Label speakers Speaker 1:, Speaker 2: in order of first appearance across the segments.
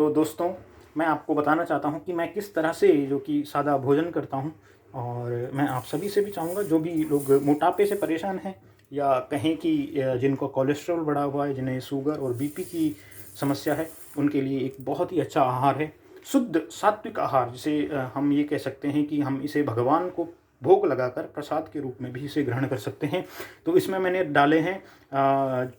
Speaker 1: तो दोस्तों, मैं आपको बताना चाहता हूँ कि मैं किस तरह से जो कि सादा भोजन करता हूँ। और मैं आप सभी से भी चाहूँगा, जो भी लोग मोटापे से परेशान हैं या कहें कि जिनको कोलेस्ट्रॉल बढ़ा हुआ है, जिन्हें शुगर और बीपी की समस्या है, उनके लिए एक बहुत ही अच्छा आहार है शुद्ध सात्विक आहार, जिसे हम ये कह सकते हैं कि हम इसे भगवान को भोग लगाकर प्रसाद के रूप में भी इसे ग्रहण कर सकते हैं। तो इसमें मैंने डाले हैं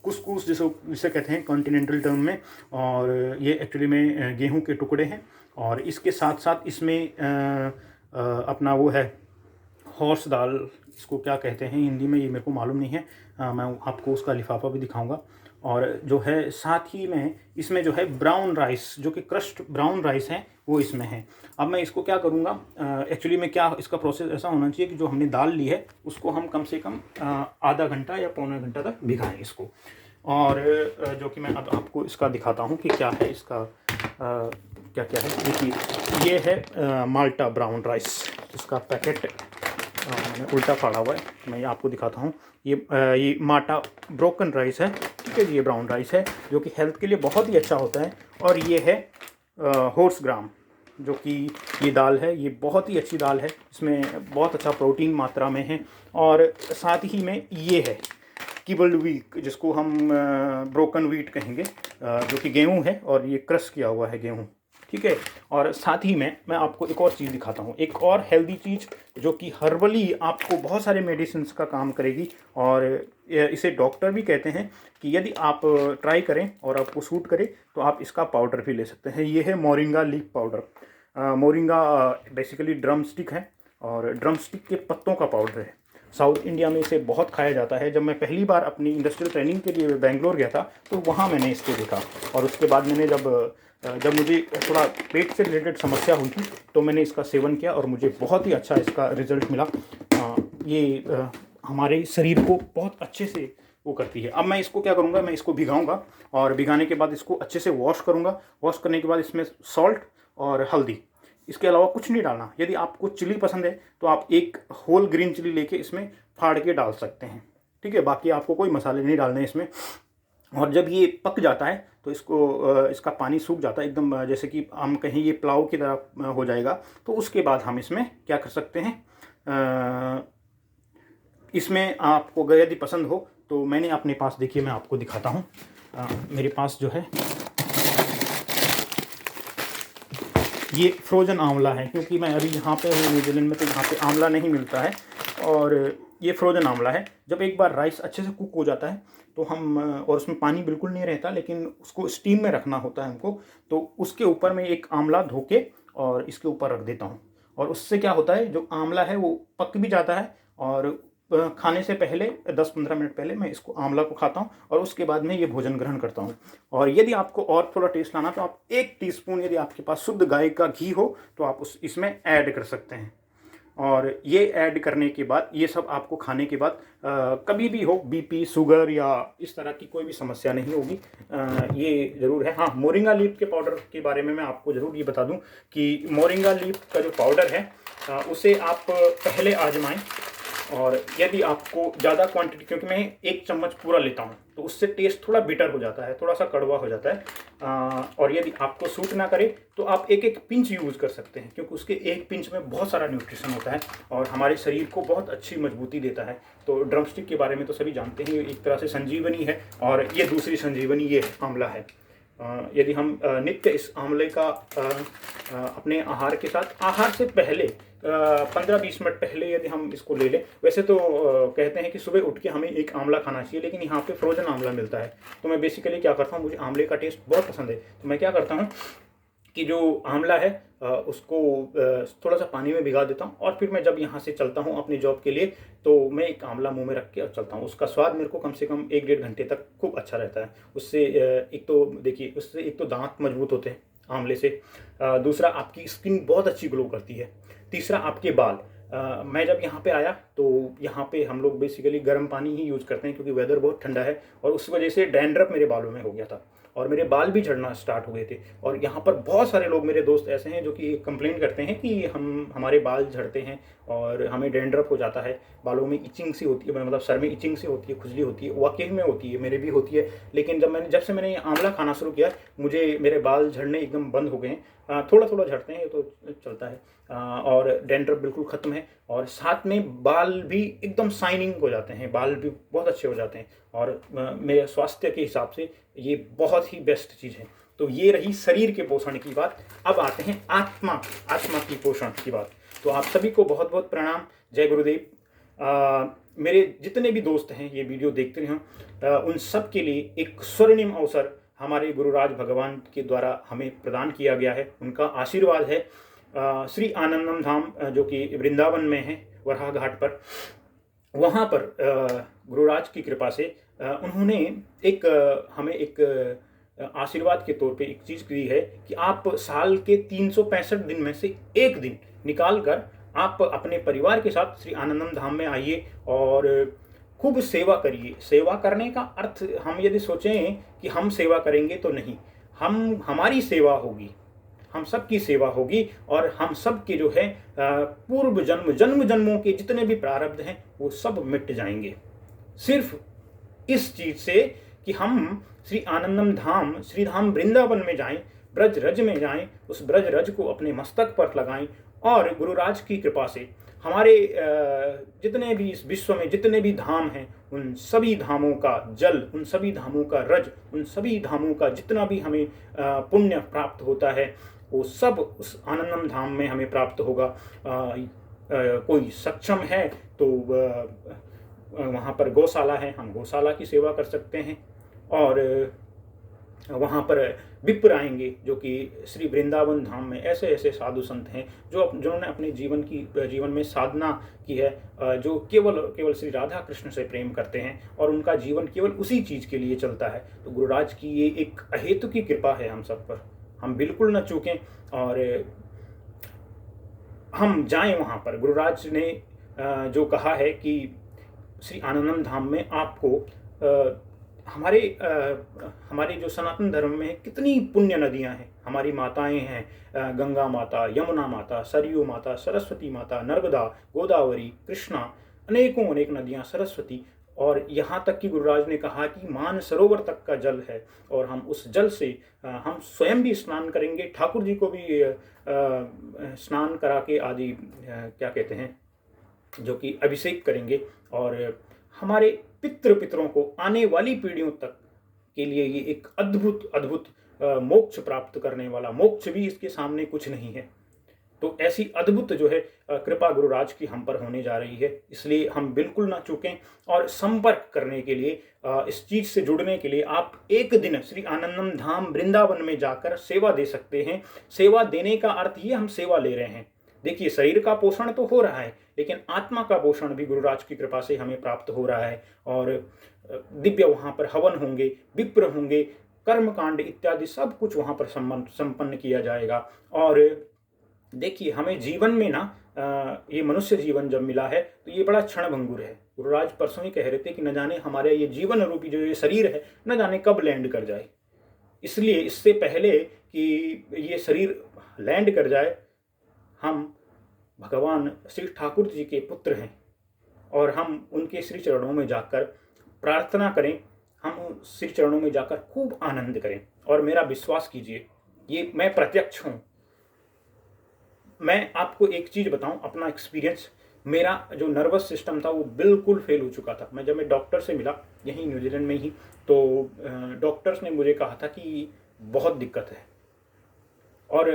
Speaker 1: कुसकुस, जिसे कहते हैं कॉन्टिनेंटल टर्म में, और ये एक्चुअली में गेहूं के टुकड़े हैं। और इसके साथ साथ इसमें अपना वो है हॉर्स दाल, इसको क्या कहते हैं हिंदी में ये मेरे को मालूम नहीं है। मैं आपको उसका लिफाफा भी दिखाऊंगा। और जो है साथ ही में इसमें जो है ब्राउन राइस, जो कि क्रश्ड ब्राउन राइस है, वो इसमें है। अब मैं इसको क्या करूँगा, एक्चुअली में क्या इसका प्रोसेस ऐसा होना चाहिए कि जो हमने दाल ली है उसको हम कम से कम आधा घंटा या पौना घंटा तक भिगाएं इसको। और जो कि मैं अब आपको इसका दिखाता हूँ कि क्या है इसका क्या क्या है। देखिए, ये है माल्टा ब्राउन राइस, इसका पैकेट मैंने उल्टा फाड़ा हुआ है। मैं ये आपको दिखाता हूँ। ये माटा ब्रोकन राइस है, ठीक है जी। ये ब्राउन राइस है जो कि हेल्थ के लिए बहुत ही अच्छा होता है। और ये है होर्स ग्राम, जो कि ये दाल है, ये बहुत ही अच्छी दाल है, इसमें बहुत अच्छा प्रोटीन मात्रा में है। और साथ ही में ये है किबल्ड व्हीट, जिसको हम ब्रोकन व्हीट कहेंगे, जो कि गेहूं है, और ये क्रश किया हुआ है गेहूं, ठीक है। और साथ ही में मैं आपको एक और चीज़ दिखाता हूँ, एक और हेल्दी चीज़ जो कि हर्बली आपको बहुत सारे मेडिसिन का काम करेगी। और इसे डॉक्टर भी कहते हैं कि यदि आप ट्राई करें और आपको सूट करे तो आप इसका पाउडर भी ले सकते हैं। ये है moringa leaf powder. Moringa basically drum stick है, और ड्रम स्टिक के पत्तों का पाउडर है। साउथ इंडिया में इसे बहुत खाया जाता है। जब मैं पहली बार अपनी इंडस्ट्रियल ट्रेनिंग के लिए बेंगलोर गया था तो वहाँ मैंने इसको देखा। और उसके बाद मैंने जब मुझे थोड़ा पेट से रिलेटेड समस्या हुई थी तो मैंने इसका सेवन किया और मुझे बहुत ही अच्छा इसका रिजल्ट मिला। ये हमारे शरीर को बहुत अच्छे से वो करती है। अब मैं इसको क्या करूँगा, मैं इसको भिगाऊँगा और भिगाने के बाद इसको अच्छे से वॉश करूँगा। वॉश करने के बाद इसमें सॉल्ट और हल्दी, इसके अलावा कुछ नहीं डालना। यदि आपको चिली पसंद है तो आप एक होल ग्रीन चिली लेके इसमें फाड़ के डाल सकते हैं, ठीक है। बाकी आपको कोई मसाले नहीं डालने इसमें। और जब ये पक जाता है तो इसका पानी सूख जाता है एकदम, जैसे कि हम कहें ये पुलाव की तरह हो जाएगा। तो उसके बाद हम इसमें क्या कर सकते हैं, इसमें आपको यदि पसंद हो तो मैंने अपने पास, देखिए मैं आपको दिखाता हूँ, मेरे पास जो है ये फ्रोज़न आंवला है, क्योंकि मैं अभी यहाँ पे हूँ न्यूजीलैंड में, तो यहाँ पे आंवला नहीं मिलता है। और ये फ्रोज़न आंवला है। जब एक बार राइस अच्छे से कुक हो जाता है तो हम, और उसमें पानी बिल्कुल नहीं रहता, लेकिन उसको स्टीम में रखना होता है हमको, तो उसके ऊपर मैं एक आंवला धो के और इसके ऊपर रख देता हूँ। और उससे क्या होता है, जो आंवला है वो पक भी जाता है। और खाने से पहले 10-15 मिनट पहले मैं इसको आंवला को खाता हूँ और उसके बाद में ये भोजन ग्रहण करता हूँ। और यदि आपको और थोड़ा टेस्ट लाना तो आप 1 टीस्पून, यदि आपके पास शुद्ध गाय का घी हो तो आप इसमें ऐड कर सकते हैं। और ये ऐड करने के बाद, ये सब आपको खाने के बाद कभी भी हो बीपी, शुगर या इस तरह की कोई भी समस्या नहीं होगी। ये ज़रूर है। हाँ, मोरिंगा लीफ के पाउडर के बारे में मैं आपको ज़रूर ये बता दूं कि मोरिंगा लीफ का जो पाउडर है उसे आप पहले आजमाएं। और यदि आपको ज़्यादा क्वांटिटी, क्योंकि मैं 1 चम्मच पूरा लेता हूँ तो उससे टेस्ट थोड़ा बिटर हो जाता है, थोड़ा सा कड़वा हो जाता है। और यदि आपको सूट ना करे तो आप 1-1 पिंच यूज़ कर सकते हैं, क्योंकि उसके 1 पिंच में बहुत सारा न्यूट्रिशन होता है और हमारे शरीर को बहुत अच्छी मजबूती देता है। तो ड्रमस्टिक के बारे में तो सभी जानते हैं, एक तरह से संजीवनी है। और ये दूसरी संजीवनी ये आंवला है। यदि हम नित्य इस आंवले का अपने आहार के साथ, आहार से पहले 15-20 मिनट पहले यदि हम इसको ले लें, वैसे तो कहते हैं कि सुबह उठ के हमें एक आंवला खाना चाहिए, लेकिन यहाँ पे फ्रोजन आंवला मिलता है। तो मैं बेसिकली क्या करता हूँ, मुझे आंवले का टेस्ट बहुत पसंद है, तो मैं क्या करता हूँ कि जो आंवला है उसको थोड़ा सा पानी में भिगा देता हूँ। और फिर मैं जब यहाँ से चलता हूँ अपने जॉब के लिए तो मैं एक आंवला मुंह में रख के और चलता हूँ। उसका स्वाद मेरे को कम से कम 1-1.5 घंटे तक खूब अच्छा रहता है। उससे एक तो देखिए, उससे एक तो दांत मजबूत होते हैं आंवले से, दूसरा आपकी स्किन बहुत अच्छी ग्लो करती है, तीसरा आपके बाल। मैं जब यहाँ पे आया तो यहाँ पे हम लोग बेसिकली गर्म पानी ही यूज़ करते हैं, क्योंकि वेदर बहुत ठंडा है और उस वजह से डैंड्रफ मेरे बालों में हो गया था। और मेरे बाल भी झड़ना स्टार्ट हुए थे। और यहाँ पर बहुत सारे लोग मेरे दोस्त ऐसे हैं जो कि कंप्लेन करते हैं कि हमारे बाल झड़ते हैं और हमें डैंड्रफ हो जाता है, बालों में इचिंग सी होती है, मतलब सर में इचिंग सी होती है, खुजली होती है। वाकई में होती है, मेरे भी होती है। लेकिन जब से मैंने ये आंवला खाना शुरू किया, मुझे मेरे बाल झड़ने एकदम बंद हो गए हैं। थोड़ा थोड़ा झड़ते हैं, ये तो चलता है। और डैंड्रफ बिल्कुल ख़त्म है, और साथ में बाल भी एकदम शाइनिंग हो जाते हैं, बाल भी बहुत अच्छे हो जाते हैं। और मेरे स्वास्थ्य के हिसाब से ये बहुत ही बेस्ट चीज़ है। तो ये रही शरीर के पोषण की बात। अब आते हैं आत्मा की पोषण की बात। तो आप सभी को बहुत बहुत प्रणाम, जय गुरुदेव। मेरे जितने भी दोस्त हैं ये वीडियो देखते हैं, उन सब के लिए एक स्वर्णिम अवसर हमारे गुरुराज भगवान के द्वारा हमें प्रदान किया गया है। उनका आशीर्वाद है। श्री आनंदम धाम जो कि वृंदावन में है, वराह घाट पर, वहाँ पर गुरुराज की कृपा से उन्होंने हमें एक आशीर्वाद के तौर पे एक चीज़ दी है कि आप साल के 365 दिन में से एक दिन निकाल कर आप अपने परिवार के साथ श्री आनंदम धाम में आइए और खूब सेवा करिए। सेवा करने का अर्थ हम यदि सोचें कि हम सेवा करेंगे तो नहीं, हमारी सेवा होगी, हम सब की सेवा होगी, और हम सब के जो है पूर्व जन्मों के जितने भी प्रारब्ध हैं वो सब मिट जाएंगे, सिर्फ इस चीज से कि हम श्री आनंदम धाम, श्री धाम वृंदावन में जाएं, ब्रज रज में जाएं, उस ब्रज रज को अपने मस्तक पर लगाएं, और गुरुराज की कृपा से हमारे जितने भी इस विश्व में जितने भी धाम हैं, उन सभी धामों का जल, उन सभी धामों का रज, उन सभी धामों का जितना भी हमें पुण्य प्राप्त होता है, वो सब उस आनंदम धाम में हमें प्राप्त होगा। कोई सक्षम है तो वहाँ पर गौशाला है, हम गौशाला की सेवा कर सकते हैं। और वहाँ पर विप्र आएंगे जो कि श्री वृंदावन धाम में ऐसे ऐसे साधु संत हैं जिन्होंने अपने जीवन में साधना की है, जो केवल श्री राधा कृष्ण से प्रेम करते हैं, और उनका जीवन केवल उसी चीज़ के लिए चलता है। तो गुरुराज की ये एक अहेतु की कृपा है हम सब पर, हम बिल्कुल न चूकें और हम जाएं वहाँ पर। गुरुराज ने जो कहा है कि श्री आनंदम धाम में आपको हमारे जो सनातन धर्म में कितनी पुण्य नदियां हैं, हमारी माताएं हैं, गंगा माता, यमुना माता, सरयू माता, सरस्वती माता, नर्मदा, गोदावरी, कृष्णा, अनेक नदियां, सरस्वती, और यहाँ तक कि गुरुराज ने कहा कि मान सरोवर तक का जल है, और हम उस जल से हम स्वयं भी स्नान करेंगे, ठाकुर जी को भी स्नान करा के आदि क्या कहते हैं, जो कि अभिषेक करेंगे, और हमारे पितरों को आने वाली पीढ़ियों तक के लिए ये एक अद्भुत मोक्ष प्राप्त करने वाला, मोक्ष भी इसके सामने कुछ नहीं है। तो ऐसी अद्भुत जो है कृपा गुरुराज की हम पर होने जा रही है, इसलिए हम बिल्कुल ना चूकें। और संपर्क करने के लिए, इस चीज से जुड़ने के लिए आप एक दिन श्री आनंदम धाम वृंदावन में जाकर सेवा दे सकते हैं। सेवा देने का अर्थ ये हम सेवा ले रहे हैं। देखिए, शरीर का पोषण तो हो रहा है, लेकिन आत्मा का पोषण भी गुरुराज की कृपा से हमें प्राप्त हो रहा है। और दिव्य वहाँ पर हवन होंगे, विप्र होंगे, कर्मकांड इत्यादि सब कुछ वहाँ पर संपन्न किया जाएगा। और देखिए, हमें जीवन में ना ये मनुष्य जीवन जब मिला है तो ये बड़ा क्षणभंगुर है। गुरुराज परसों ही कह रहे थे कि न जाने हमारे ये जीवन रूपी जो ये शरीर है न जाने कब लैंड कर जाए। इसलिए इससे पहले कि ये शरीर लैंड कर जाए, हम भगवान श्री ठाकुर जी के पुत्र हैं, और हम उनके श्री चरणों में जाकर प्रार्थना करें, हम श्री चरणों में जाकर खूब आनंद करें। और मेरा विश्वास कीजिए, ये मैं प्रत्यक्ष हूँ। मैं आपको एक चीज़ बताऊं, अपना एक्सपीरियंस, मेरा जो नर्वस सिस्टम था वो बिल्कुल फेल हो चुका था। जब मैं डॉक्टर से मिला यहीं न्यूजीलैंड में ही, तो डॉक्टर्स ने मुझे कहा था कि बहुत दिक्कत है, और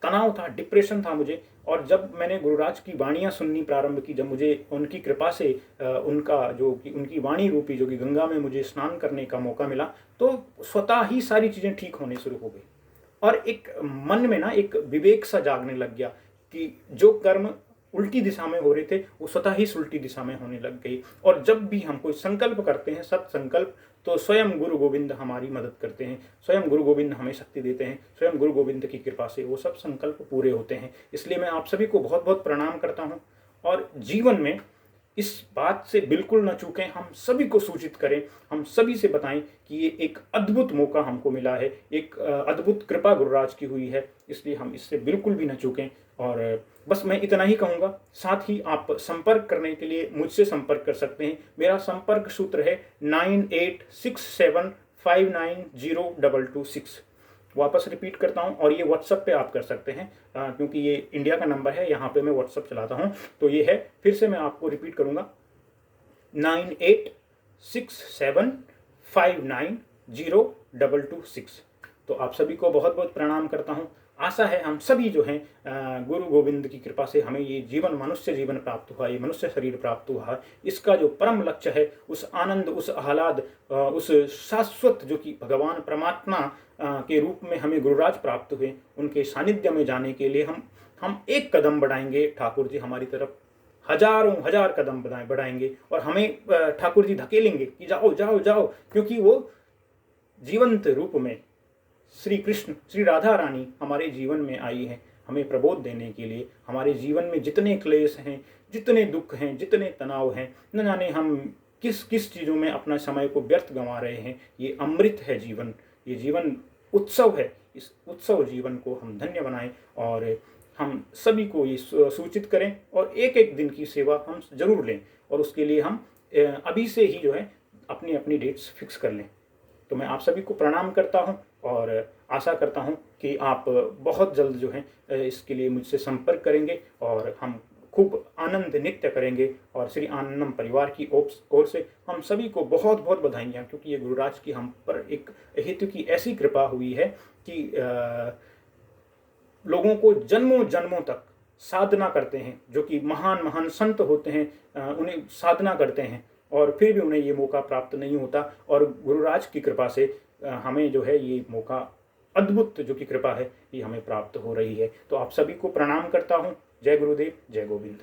Speaker 1: तनाव था, डिप्रेशन था मुझे। और जब मैंने गुरुराज की वाणियाँ सुननी प्रारंभ की, जब मुझे उनकी कृपा से उनकी वाणी रूपी जो कि गंगा में मुझे स्नान करने का मौका मिला, तो स्वतः ही सारी चीज़ें ठीक होने शुरू हो गई। और एक मन में ना एक विवेक सा जागने लग गया कि जो कर्म उल्टी दिशा में हो रहे थे वो स्वतः ही उल्टी दिशा में होने लग गई। और जब भी हम कोई संकल्प करते हैं, सत संकल्प, तो स्वयं गुरु गोविंद हमारी मदद करते हैं, स्वयं गुरु गोविंद हमें शक्ति देते हैं, स्वयं गुरु गोविंद की कृपा से वो सब संकल्प पूरे होते हैं। इसलिए मैं आप सभी को बहुत बहुत प्रणाम करता हूँ। और जीवन में इस बात से बिल्कुल न चूकें, हम सभी को सूचित करें, हम सभी से बताएं कि ये एक अद्भुत मौका हमको मिला है, एक अद्भुत कृपा गुरुराज की हुई है, इसलिए हम इससे बिल्कुल भी न चूकें। और बस मैं इतना ही कहूँगा। साथ ही आप संपर्क करने के लिए मुझसे संपर्क कर सकते हैं। मेरा संपर्क सूत्र है 9867590226। वापस रिपीट करता हूँ, और ये व्हाट्सएप पे आप कर सकते हैं, क्योंकि ये इंडिया का नंबर है, यहाँ पे मैं व्हाट्सएप चलाता हूँ। तो ये है, फिर से मैं आपको रिपीट करूँगा, 9867590226। तो आप सभी को बहुत बहुत प्रणाम करता हूँ। आशा है हम सभी जो हैं, गुरु गोविंद की कृपा से हमें ये जीवन, मनुष्य जीवन प्राप्त हुआ, ये मनुष्य शरीर प्राप्त हुआ, इसका जो परम लक्ष्य है, उस आनंद, उस आह्लाद, उस शाश्वत जो कि भगवान परमात्मा के रूप में हमें गुरुराज प्राप्त हुए, उनके सानिध्य में जाने के लिए हम एक कदम बढ़ाएंगे, ठाकुर जी हमारी तरफ हजारों हजार कदम बढ़ाएंगे, और हमें ठाकुर जी धकेलेंगे कि जाओ जाओ जाओ, क्योंकि वो जीवंत रूप में श्री कृष्ण, श्री राधा रानी हमारे जीवन में आई है, हमें प्रबोध देने के लिए। हमारे जीवन में जितने क्लेश हैं, जितने दुख हैं, जितने तनाव हैं, न जाने हम किस किस चीज़ों में अपना समय को व्यर्थ गंवा रहे हैं। ये अमृत है जीवन, ये जीवन उत्सव है। इस उत्सव जीवन को हम धन्य बनाएं, और हम सभी को ये सूचित करें, और एक एक दिन की सेवा हम जरूर लें, और उसके लिए हम अभी से ही जो है अपनी अपनी डेट्स फिक्स कर लें। तो मैं आप सभी को प्रणाम करता हूं, और आशा करता हूं कि आप बहुत जल्द जो है इसके लिए मुझसे संपर्क करेंगे, और हम खूब आनंद नृत्य करेंगे। और श्री आनंदम परिवार की ओर से हम सभी को बहुत बहुत बधाइयाँ, क्योंकि ये गुरुराज की हम पर एक हेतु की ऐसी कृपा हुई है कि लोगों को जन्मों जन्मों तक साधना करते हैं, जो कि महान महान संत होते हैं, उन्हें साधना करते हैं, और फिर भी उन्हें ये मौका प्राप्त नहीं होता। और गुरुराज की कृपा से हमें जो है ये मौका, अद्भुत जो कि कृपा है, ये हमें प्राप्त हो रही है। तो आप सभी को प्रणाम करता हूँ। जय गुरुदेव, जय गोविंद।